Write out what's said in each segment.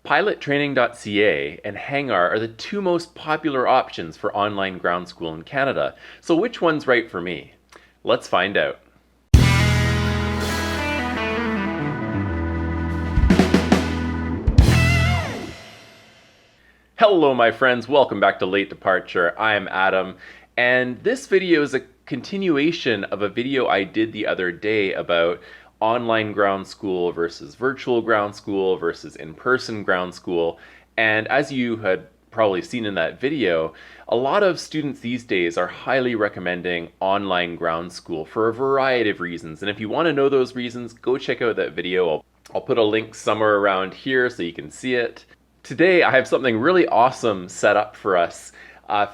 Pilottraining.ca and Hangaaar are the two most popular options for online ground school in Canada. So which one's right for me? Let's find out. Hello my friends, welcome back to Late Departure. I'm Adam, and this video is a continuation of a video I did the other day about online ground school versus virtual ground school versus in-person ground school. And as you had probably seen in that video, a lot of students these days are highly recommending online ground school for a variety of reasons. And if you want to know those reasons, go check out that video. I'll put a link somewhere around here so you can see it. Today I have something really awesome set up for us.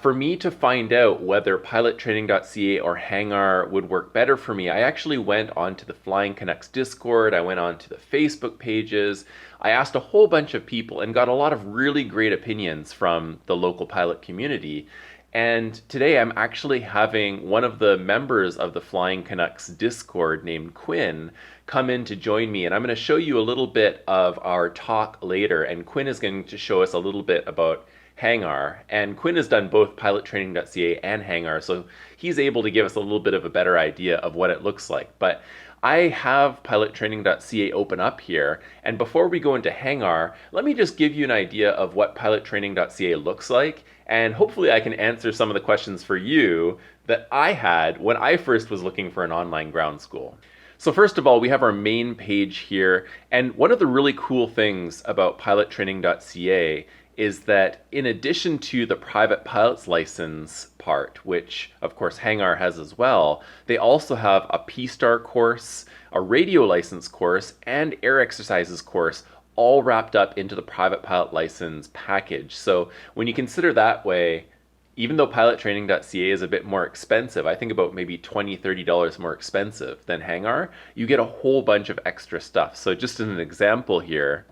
For me to find out whether Pilottraining.ca or Hangaaar would work better for me, I actually went onto the Flying Canucks Discord, I went onto the Facebook pages, I asked a whole bunch of people and got a lot of really great opinions from the local pilot community. And today I'm actually having one of the members of the Flying Canucks Discord named Quinn come in to join me, and I'm going to show you a little bit of our talk later, and Quinn is going to show us a little bit about Hangaaar. And Quinn has done both Pilottraining.ca and Hangaaar, so he's able to give us a little bit of a better idea of what it looks like. But I have Pilottraining.ca open up here, and before we go into Hangaaar, let me just give you an idea of what Pilottraining.ca looks like, and hopefully I can answer some of the questions for you that I had when I first was looking for an online ground school. So first of all, we have our main page here, and one of the really cool things about Pilottraining.ca is that in addition to the private pilot's license part, which of course Hangaaar has as well, they also have a P-Star course, a radio license course, and air exercises course, all wrapped up into the private pilot license package. So when you consider that way, even though Pilottraining.ca is a bit more expensive, I think about maybe $20, $30 more expensive than Hangaaar, you get a whole bunch of extra stuff. So just as an example here,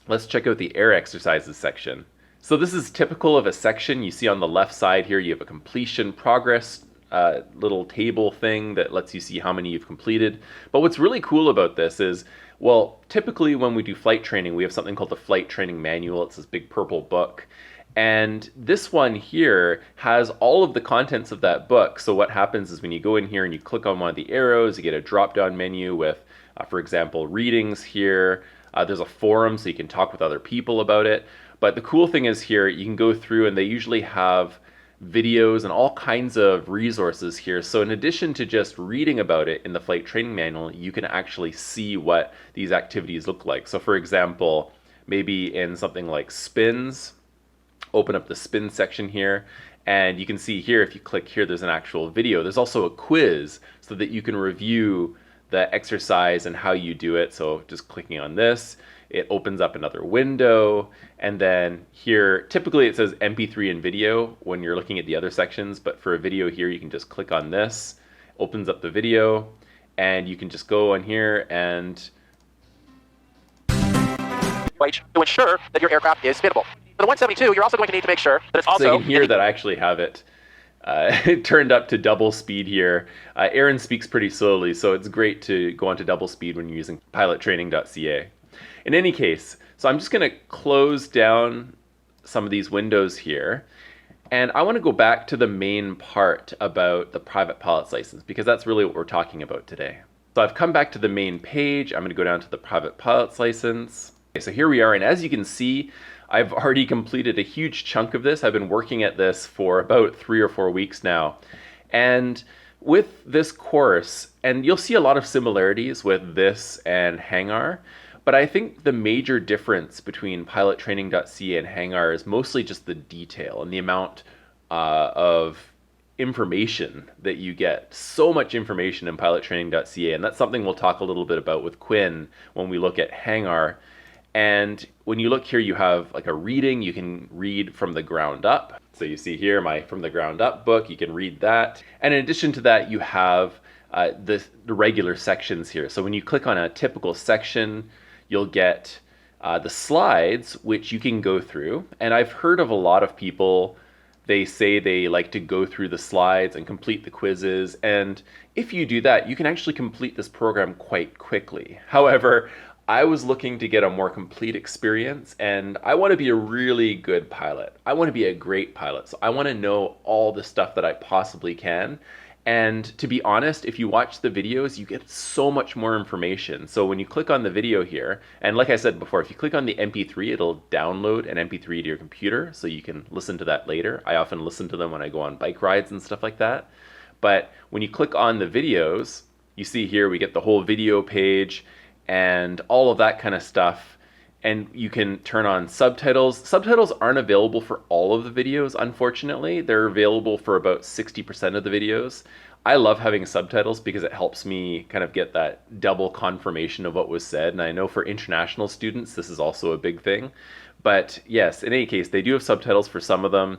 let's check out the air exercises section. So this is typical of a section. You see on the left side here, you have a completion progress little table thing that lets you see how many you've completed. But what's really cool about this is, well, typically when we do flight training, we have something called the Flight Training Manual. It's this big purple book. And this one here has all of the contents of that book. So what happens is when you go in here and you click on one of the arrows, you get a drop-down menu with, for example, readings here. There's a forum so you can talk with other people about it. But the cool thing is here, you can go through and they usually have videos and all kinds of resources here. So in addition to just reading about it in the flight training manual, you can actually see what these activities look like. So for example, maybe in something like spins, open up the spin section here, and you can see here, if you click here, there's an actual video. There's also a quiz so that you can review the exercise and how you do it. So just clicking on this, it opens up another window, and then here, typically it says MP3 and video when you're looking at the other sections, but for a video here, you can just click on this, opens up the video, and you can just go on here and to ensure that your aircraft is spinnable. For the 172, you're also going to need to make sure that it's also... So you can hear that I actually have it turned up to double speed here. Aaron speaks pretty slowly, so it's great to go on to double speed when you're using Pilottraining.ca. In any case, so I'm just going to close down some of these windows here, and I want to go back to the main part about the private pilot's license, because that's really what we're talking about today. So I've come back to the main page. I'm going to go down to the private pilot's license. Okay, so here we are, and as you can see, I've already completed a huge chunk of this. I've been working at this for about 3 or 4 weeks now. And with this course, and you'll see a lot of similarities with this and Hangaaar, but I think the major difference between Pilottraining.ca and Hangaaar is mostly just the detail and the amount of information that you get. So much information in Pilottraining.ca, and that's something we'll talk a little bit about with Quinn when we look at Hangaaar. And when you look here, you have like a reading. You can read from the ground up. So you see here my From the Ground Up book. You can read that. And in addition to that, you have the regular sections here. So when you click on a typical section, you'll get the slides, which you can go through. And I've heard of a lot of people, they say they like to go through the slides and complete the quizzes. And if you do that, you can actually complete this program quite quickly. However, I was looking to get a more complete experience, and I want to be a really good pilot. I want to be a great pilot. So I want to know all the stuff that I possibly can. And to be honest, if you watch the videos, you get so much more information. So when you click on the video here, and like I said before, if you click on the MP3, it'll download an MP3 to your computer so you can listen to that later. I often listen to them when I go on bike rides and stuff like that. But when you click on the videos, you see here we get the whole video page and all of that kind of stuff. And you can turn on subtitles. Subtitles aren't available for all of the videos, unfortunately. They're available for about 60% of the videos. I love having subtitles because it helps me kind of get that double confirmation of what was said. And I know for international students, this is also a big thing. But yes, in any case, they do have subtitles for some of them.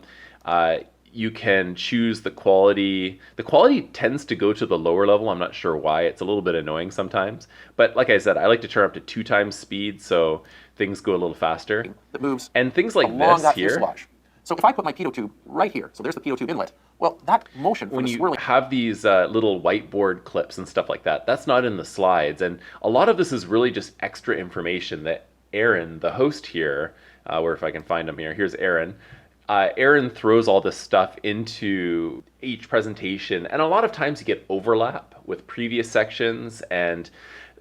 You can choose the quality. The quality tends to go to the lower level. I'm not sure why. It's a little bit annoying sometimes. But like I said, I like to turn up to 2 times speed so things go a little faster. That moves And things like along this that here, fuselage. So if I put my pitot tube right here, so there's the pitot tube inlet, well, that motion for when the you swirling... have these little whiteboard clips and stuff like that, that's not in the slides. And a lot of this is really just extra information that Aaron, the host here, where if I can find him here, here's Aaron. Aaron throws all this stuff into each presentation, and a lot of times you get overlap with previous sections, and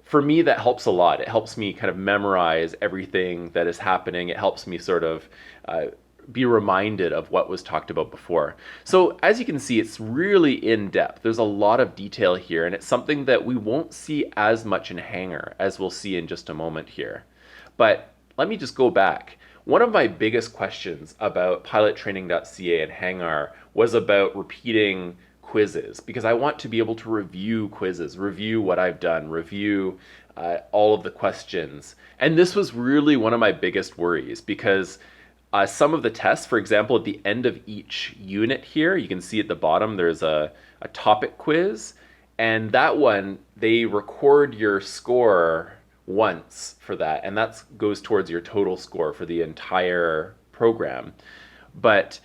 for me that helps a lot. It helps me kind of memorize everything that is happening. It helps me sort of be reminded of what was talked about before. So as you can see, it's really in depth. There's a lot of detail here, and it's something that we won't see as much in Hangaaar as we'll see in just a moment here. But let me just go back. One of my biggest questions about Pilottraining.ca and Hangaaar was about repeating quizzes, because I want to be able to review quizzes, review what I've done, review all of the questions. And this was really one of my biggest worries, because some of the tests, for example, at the end of each unit here, you can see at the bottom there's a topic quiz, and that one, they record your score once for that, and that goes towards your total score for the entire program. But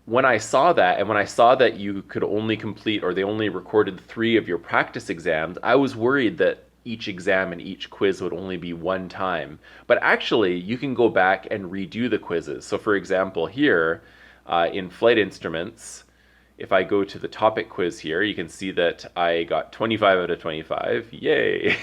when I saw that, and when I saw that you could only complete, or they only recorded 3 of your practice exams, I was worried that each exam and each quiz would only be 1 time. But actually, you can go back and redo the quizzes. So for example, here in flight instruments, if I go to the topic quiz here, you can see that I got 25 out of 25. Yay!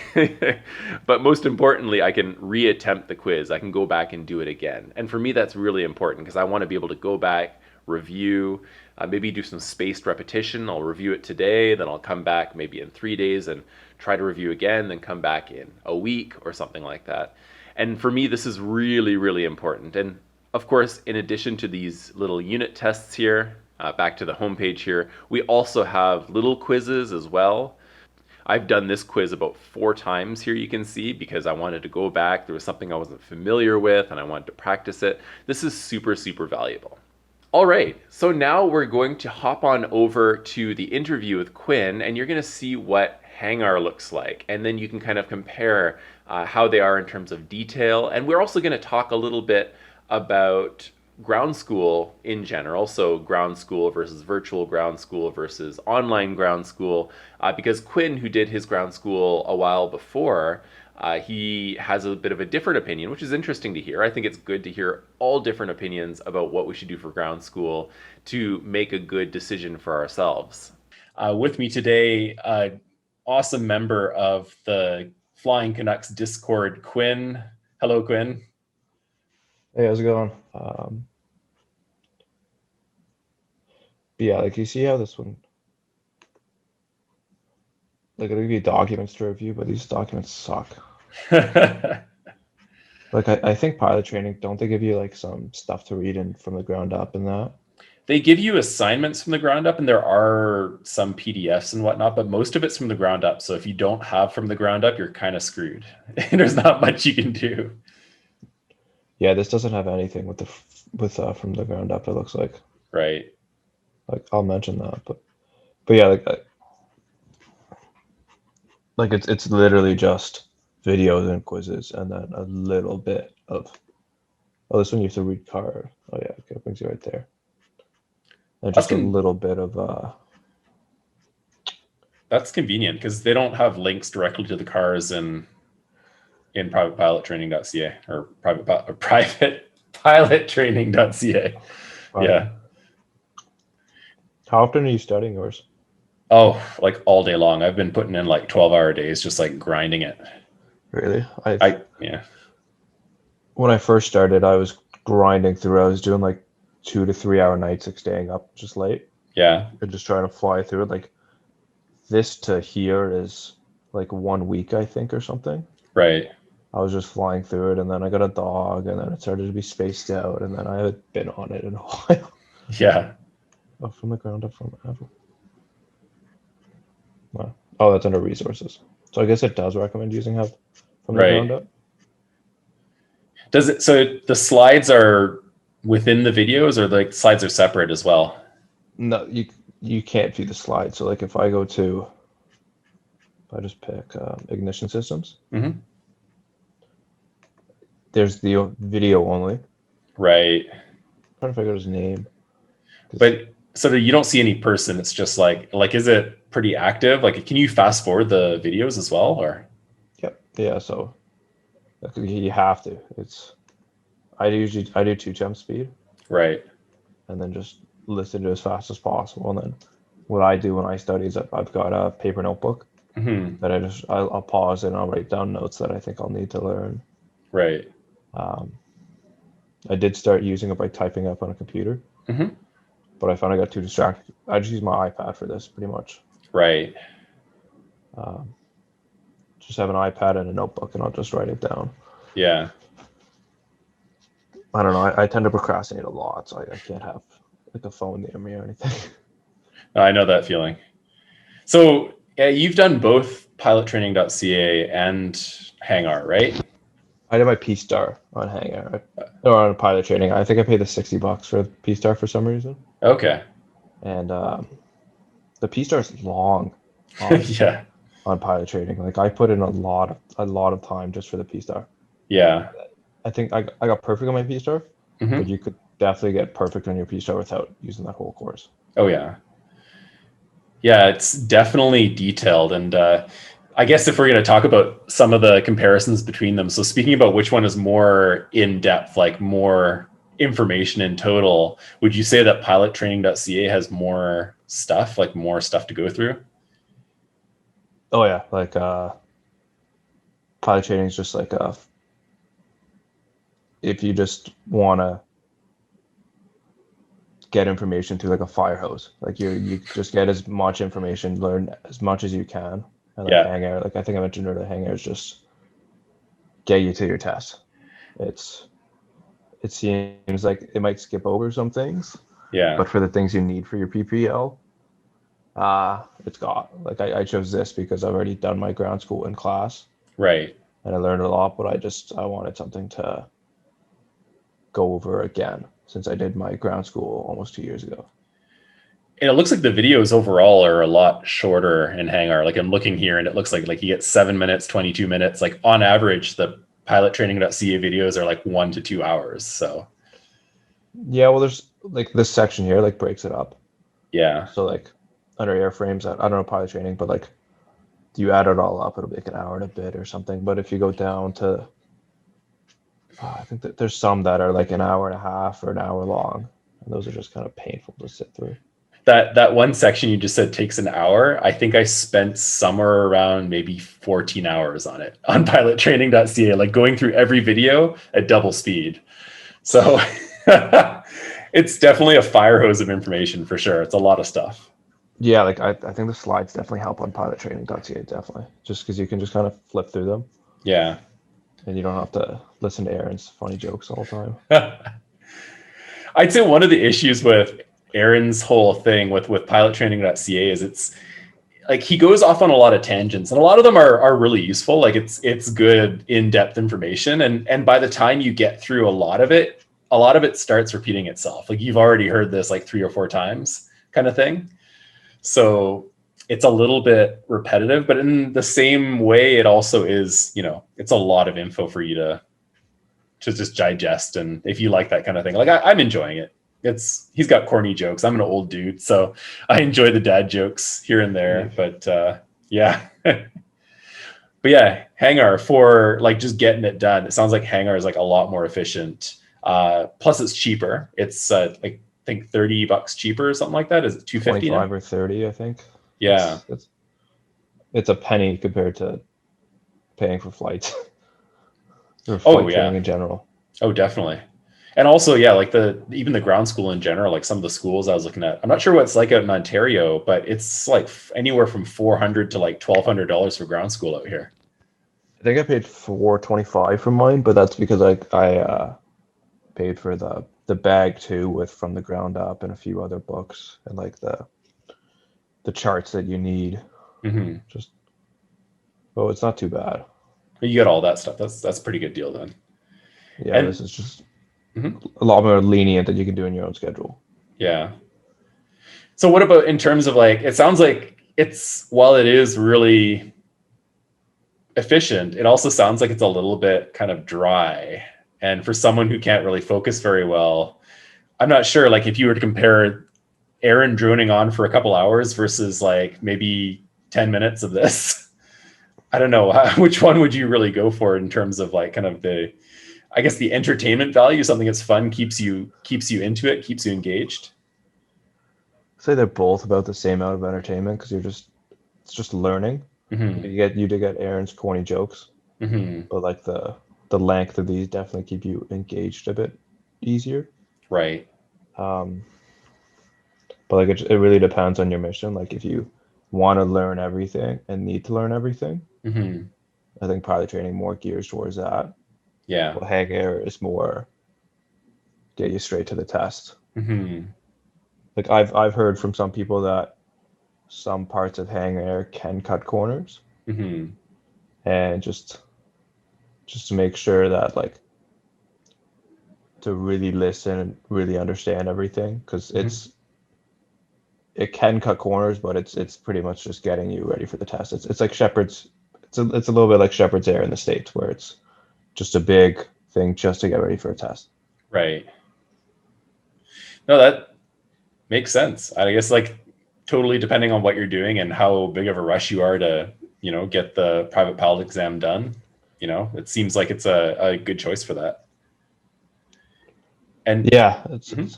But most importantly, I can reattempt the quiz. I can go back and do it again. And for me, that's really important because I want to be able to go back, review, maybe do some spaced repetition. I'll review it today, then I'll come back maybe in 3 days and try to review again, then come back in a week or something like that. And for me, this is really, really important. And of course, in addition to these little unit tests here, back to the homepage here, we also have little quizzes as well. I've done this quiz about 4 times here, you can see, because I wanted to go back. There was something I wasn't familiar with and I wanted to practice it. This is super, super valuable. All right, so now we're going to hop on over to the interview with Quinn, and you're going to see what Hangaaar looks like, and then you can kind of compare how they are in terms of detail. And we're also going to talk a little bit about ground school in general, so ground school versus virtual ground school versus online ground school, because Quinn, who did his ground school a while before, he has a bit of a different opinion, which is interesting to hear. I think it's good to hear all different opinions about what we should do for ground school to make a good decision for ourselves. With me today, awesome member of the Flying Canucks Discord, Quinn. Hello, Quinn. Hey, how's it going? Yeah, like you see how this one, like it'll give you documents to review, but these documents suck. Like I think pilot training, don't they give you like some stuff to read in from the ground up and that? They give you assignments from the ground up, and there are some PDFs and whatnot, but most of it's from the ground up. So if you don't have from the ground up, you're kind of screwed. There's not much you can do. Yeah, this doesn't have anything with from the ground up, it looks like. Right. Like I'll mention that, but yeah, like it's literally just videos and quizzes and then a little bit of, oh, this one you have to read card. Oh yeah, okay, it brings you right there. And just a little bit of That's convenient because they don't have links directly to the cars in in Pilottraining.ca or private Pilottraining.ca. Yeah. How often are you studying yours? Oh, like all day long. I've been putting in like 12-hour days, just like grinding it. Really? Yeah. When I first started, I was grinding through. I was doing like 2 to 3 hour nights, like staying up just late Yeah. and just trying to fly through it. Like this to here is like 1 week, I think, or something. Right. I was just flying through it, and then I got a dog, and then it started to be spaced out, and then I haven't been on it in a while. Yeah. Oh, from the ground up from Apple. Wow. Oh, that's under resources. So I guess it does recommend using Hub from the ground Right. up. Does it, so the slides are within the videos or the slides are separate as well? No, you can't view the slide. So like if I go to, if I just pick ignition systems, Mm-hmm. there's the video only. Right. I'm trying to figure out his name. But so that you don't see any person, it's just like, is it pretty active? Like, can you fast forward the videos as well, or? Yep. Yeah. So you have to. I do 2 jump speed Right. and then just listen to as fast as possible. And then what I do when I study is I've got a paper notebook Mm-hmm. that I'll pause it and I'll write down notes that I think I'll need to learn. Right. Um, I did start using it by typing up on a computer, Mm-hmm. but I found I got too distracted. I just use my iPad for this pretty much. Right. Um, just have an iPad and a notebook and I'll just write it down. Yeah. I don't know. I tend to procrastinate a lot, so I can't have like a phone near me or anything. I know that feeling. So yeah, you've done both Pilottraining.ca and Hangaaar, right? I did my P Star on Hangaaar or on pilot training. I think I paid the $60 for the P Star for some reason, Okay. and the P Star is long on Yeah. on pilot training. Like I put in a lot of time just for the P Star. Yeah. I think I got perfect on my P Star, but Mm-hmm. you could definitely get perfect on your P Star without using that whole course. Oh yeah. Yeah, it's definitely detailed. And I guess if we're going to talk about some of the comparisons between them, so speaking about which one is more in depth, like more information in total, would you say that Pilottraining.ca has more stuff, like more stuff to go through? Oh yeah, like pilot training is just like if you just want to get information through like a fire hose. Like you just get as much information, learn as much as you can, and like Yeah. Hangaaar, like I think I mentioned earlier, Hangaaar is just get you to your test. It seems like it might skip over some things, Yeah. but for the things you need for your PPL, it's got like I chose this because I've already done my ground school in class Right. and I learned a lot, but I wanted something to go over again since I did my ground school almost 2 years ago. And it looks like the videos overall are a lot shorter in Hangaaar. Like I'm looking here and it looks like you get 7 minutes, 22 minutes. Like on average, the Pilottraining.ca videos are like 1 to 2 hours. So Yeah, well, there's like this section here like breaks it up. yeah. So like under airframes, I don't know pilot training, but like you add it all up, it'll be like an hour and a bit or something. But if you go down to, I think that there's some that are like an hour and a half or an hour long, and those are just kind of painful to sit through. That one section you just said takes an hour. I think I spent somewhere around maybe 14 hours on it on Pilottraining.ca, like going through every video at double speed. So it's definitely a fire hose of information for sure. It's a lot of stuff. Yeah, like I think the slides definitely help on Pilottraining.ca, definitely, just because you can just kind of flip through them Yeah. and you don't have to listen to Aaron's funny jokes all the time. I'd say one of the issues with Aaron's whole thing with Pilottraining.ca is it's like he goes off on a lot of tangents and a lot of them are really useful. Like it's good in-depth information. And by the time you get through a lot of it starts repeating itself. Like you've already heard this like 3 or 4 times kind of thing. So it's a little bit repetitive, but in the same way, it also is, it's a lot of info for you to just digest. And if you like that kind of thing, like I'm enjoying it. He's got corny jokes. I'm an old dude, so I enjoy the dad jokes here and there, but yeah. But But yeah, Hangaaar for like just getting it done. It sounds like Hangaaar is like a lot more efficient. Plus it's cheaper. It's like I think $30 cheaper or something like that. Is it 250 now? 25 or 30, I think. Yeah. It's a penny compared to paying for flights or Oh flight training yeah. in general. Oh definitely. And also, yeah, like even the ground school in general, like some of the schools I was looking at, I'm not sure what it's like out in Ontario, but it's like anywhere from $400 to like $1,200 for ground school out here. I think I paid 425 for mine, but that's because I paid for the bag too, with From the Ground Up and a few other books and like the charts that you need. Mm-hmm. Just oh, it's not too bad. You get all that stuff. That's a pretty good deal then. Yeah, And this is just mhm, a lot more lenient that you can do in your own schedule. yeah. So what about in terms of like, it sounds like it's, while it is really efficient, it also sounds like it's a little bit kind of dry. And for someone who can't really focus very well, I'm not sure, like if you were to compare Aaron droning on for a couple hours versus like maybe 10 minutes of this, I don't know, which one would you really go for in terms of like kind of I guess the entertainment value, something that's fun, keeps you into it, keeps you engaged. Say they're both about the same amount of entertainment because it's just learning. Mm-hmm. You do get Aaron's corny jokes, Mm-hmm. but like the length of these definitely keep you engaged a bit easier. Right. Um, but like it really depends on your mission. Like if you want to learn everything and need to learn everything, Mm-hmm. I think pilot training more gears towards that. Yeah. Well, Hangaair is more get you straight to the test. Mm-hmm. Like I've heard from some people that some parts of Hangaair can cut corners, Mm-hmm. and just to make sure that like to really listen and really understand everything because Mm-hmm. it can cut corners, but it's pretty much just getting you ready for the test. It's like Shepherd's. It's a little bit like Shepherd's Air in the States, where it's just a big thing just to get ready for a test. Right. No, that makes sense. I guess like totally depending on what you're doing and how big of a rush you are to, get the private pilot exam done, it seems like it's a good choice for that. And Yeah, mhm,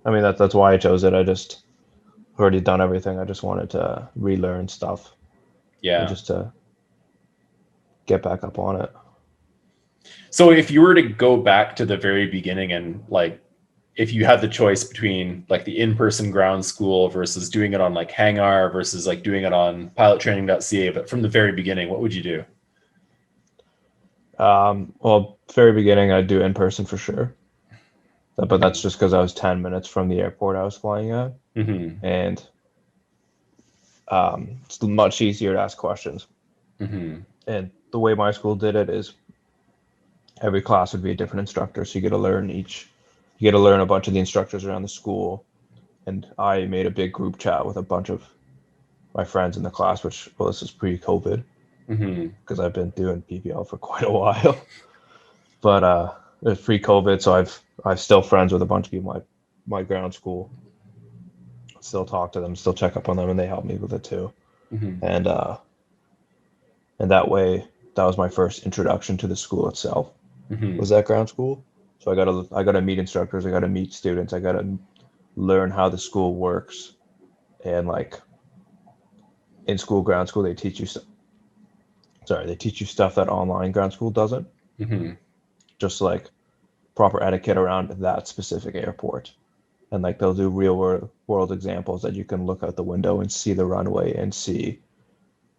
I mean that's why I chose it. I just already done everything. I just wanted to relearn stuff and yeah. just to get back up on it. So if you were to go back to the very beginning and like, if you had the choice between like the in-person ground school versus doing it on like Hangaaar versus like doing it on Pilottraining.ca, but from the very beginning, what would you do? Well, very beginning I'd do in person for sure, but that's just because I was 10 minutes from the airport I was flying at, Mm-hmm. and it's much easier to ask questions. Mm-hmm. And the way my school did it is every class would be a different instructor, so you get to learn a bunch of the instructors around the school. And I made a big group chat with a bunch of my friends in the class, which, well, this is pre-COVID Mm-hmm. because I've been doing PPL for quite a while. But it was pre-COVID, so I've still friends with a bunch of people at my ground school. Still talk to them, still check up on them, and they help me with it too. Mm-hmm. And that way, that was my first introduction to the school itself. Mm-hmm. Was that ground school? So I gotta meet instructors, I gotta meet students, I gotta learn how the school works, and like in school ground school they teach you stuff that online ground school doesn't, Mm-hmm. just like proper etiquette around that specific airport. And like they'll do real world examples that you can look out the window and see the runway and see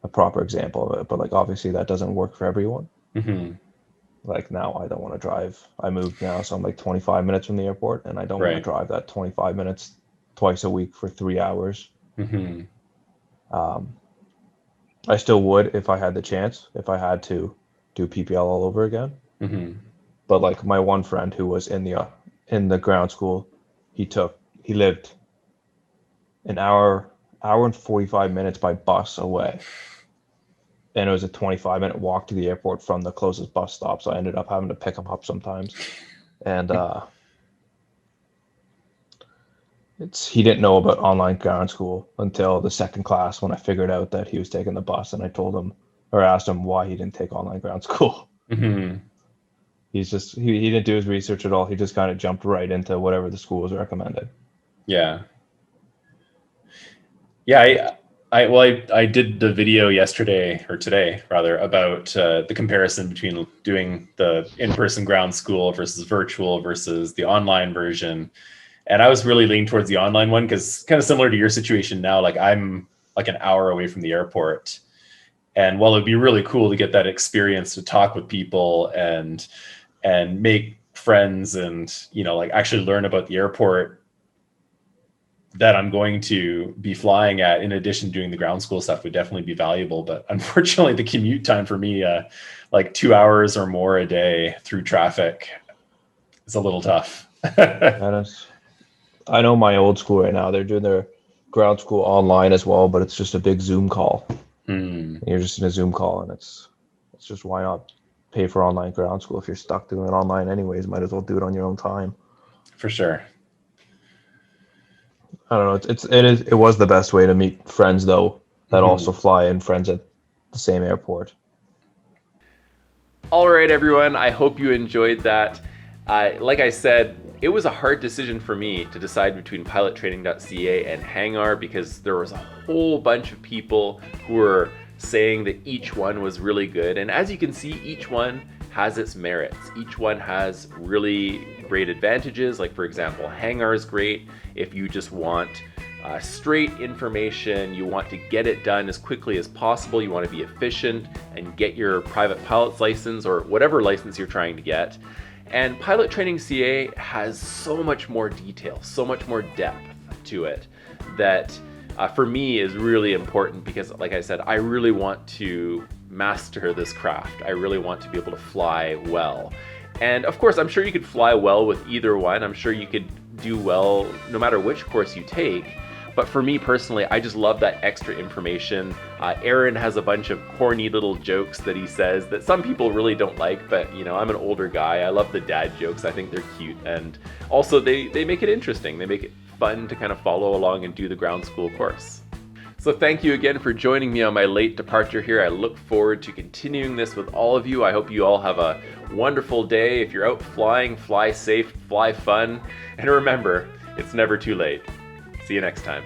a proper example of it. But like obviously that doesn't work for everyone. Mm-hmm. Like now I don't want to drive. I moved now, so I'm like 25 minutes from the airport, and I don't want to Right. drive that 25 minutes twice a week for 3 hours. Mm-hmm. Um, I still would if I had the chance, if I had to do PPL all over again. Mm-hmm. But like my one friend who was in the ground school, he lived an hour and 45 minutes by bus away, and it was a 25-minute walk to the airport from the closest bus stop. So I ended up having to pick him up sometimes, and he didn't know about online ground school until the second class when I figured out that he was taking the bus, and or asked him why he didn't take online ground school. Mm-hmm. He didn't do his research at all. He just kind of jumped right into whatever the school was recommended. Yeah. Yeah, I did the video yesterday, or today rather, about the comparison between doing the in-person ground school versus virtual versus the online version. And I was really leaning towards the online one because kind of similar to your situation now, like I'm like an hour away from the airport. And while it'd be really cool to get that experience to talk with people and make friends and, you know, like actually learn about the airport that I'm going to be flying at, in addition to doing the ground school stuff, would definitely be valuable. But unfortunately, the commute time for me, like 2 hours or more a day through traffic, is a little tough. I know my old school right now, they're doing their ground school online as well, but it's just a big Zoom call. You're just in a Zoom call, and it's just, why not pay for online ground school if you're stuck doing it online anyways? Might as well do it on your own time. For sure. I don't know. It was the best way to meet friends though that also fly, and friends at the same airport. All right, everyone. I hope you enjoyed that. Like I said, it was a hard decision for me to decide between Pilottraining.ca and Hangaaar because there was a whole bunch of people who were saying that each one was really good. And as you can see, each one has its merits. Each one has really great advantages. Like, for example, Hangaaar is great if you just want straight information, you want to get it done as quickly as possible, you want to be efficient and get your private pilot's license or whatever license you're trying to get. And Pilottraining.ca has so much more detail, so much more depth to it that for me is really important because, like I said, I really want to master this craft. I really want to be able to fly well. And of course, I'm sure you could fly well with either one. I'm sure you could do well no matter which course you take. But for me personally, I just love that extra information. Aaron has a bunch of corny little jokes that he says that some people really don't like, but you know, I'm an older guy. I love the dad jokes. I think they're cute. And also they make it interesting. They make it fun to kind of follow along and do the ground school course. So thank you again for joining me on my late departure here. I look forward to continuing this with all of you. I hope you all have a wonderful day. If you're out flying, fly safe, fly fun. And remember, it's never too late. See you next time.